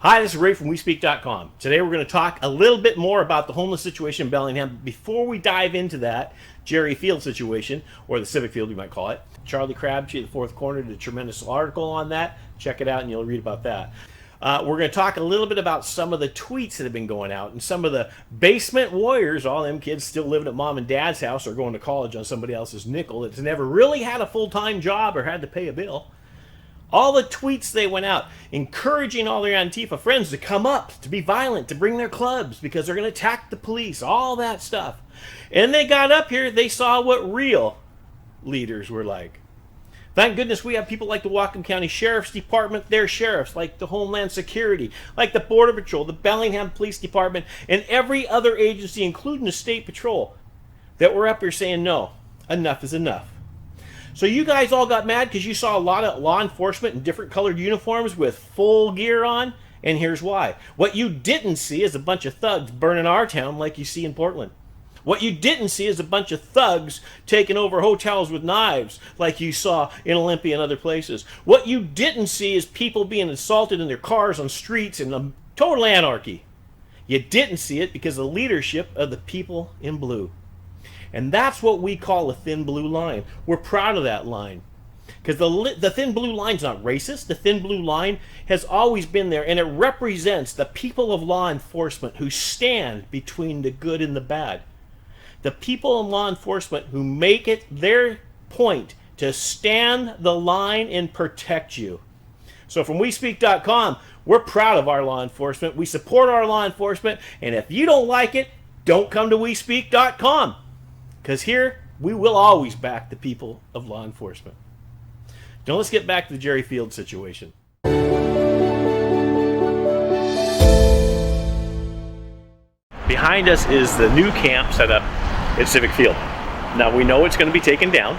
Hi, this is Ray from WeSpeak.com. Today we're going to talk a little bit more about the homeless situation in Bellingham. Before we dive into that Jerry Field situation, or the Civic Field you might call it, Charlie Crabtree at the Fourth Corner did a tremendous article on that. Check it out and you'll read about that. We're going to talk a little bit about some of the tweets that have been going out and some of the basement warriors, all them kids still living at mom and dad's house or going to college on somebody else's nickel that's never really had a full-time job or had to pay a bill. All the tweets they went out encouraging all their Antifa friends to come up, to be violent, to bring their clubs because they're going to attack the police, all that stuff. And they got up here, they saw what real leaders were like. Thank goodness we have people like the Whatcom County Sheriff's Department, their sheriffs, like the Homeland Security, like the Border Patrol, the Bellingham Police Department, and every other agency, including the State Patrol, that were up here saying, no, enough is enough. So you guys all got mad because you saw a lot of law enforcement in different colored uniforms with full gear on, and here's why. What you didn't see is a bunch of thugs burning our town like you see in Portland. What you didn't see is a bunch of thugs taking over hotels with knives like you saw in Olympia and other places. What you didn't see is people being assaulted in their cars on streets and total anarchy. You didn't see it because of the leadership of the people in blue. And that's what we call a thin blue line. We're proud of that line. Because the thin blue line's not racist. The thin blue line has always been there, and it represents the people of law enforcement who stand between the good and the bad. The people in law enforcement who make it their point to stand the line and protect you. So from WeSpeak.com, we're proud of our law enforcement. We support our law enforcement, and if you don't like it, don't come to WeSpeak.com. Because here, we will always back the people of law enforcement. Now let's get back to the Jerry Field situation. Behind us is the new camp set up at Civic Field. Now we know it's going to be taken down,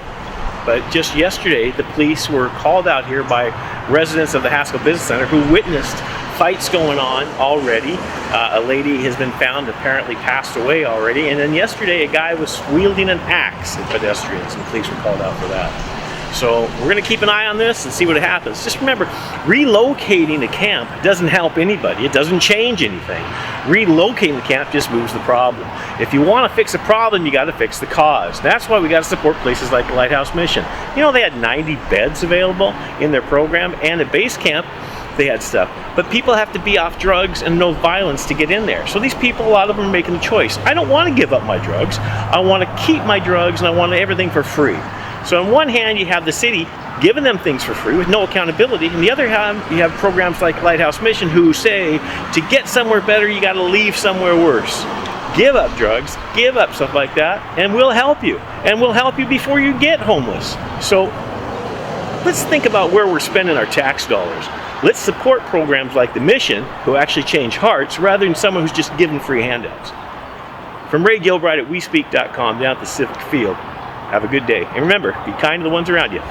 but just yesterday the police were called out here by residents of the Haskell Business Center who witnessed fights going on already. A lady has been found, apparently passed away already, and then yesterday a guy was wielding an axe at pedestrians, and the police were called out for that. So we're going to keep an eye on this and see what happens. Just remember, relocating a camp doesn't help anybody. It doesn't change anything. Relocating the camp just moves the problem. If you want to fix a problem, you got to fix the cause. That's why we got to support places like the Lighthouse Mission. You know, they had 90 beds available in their program, and at base camp they had stuff. But people have to be off drugs and no violence to get in there. So these people, a lot of them are making the choice. I don't want to give up my drugs. I want to keep my drugs, and I want everything for free. So on one hand, you have the city giving them things for free with no accountability. On the other hand, you have programs like Lighthouse Mission who say, to get somewhere better, you got to leave somewhere worse. Give up drugs, give up stuff like that, and we'll help you. And we'll help you before you get homeless. So let's think about where we're spending our tax dollars. Let's support programs like the Mission, who actually change hearts, rather than someone who's just giving free handouts. From Ray Gilbride at WeSpeak.com down at the Civic Field, have a good day. And remember, be kind to the ones around you.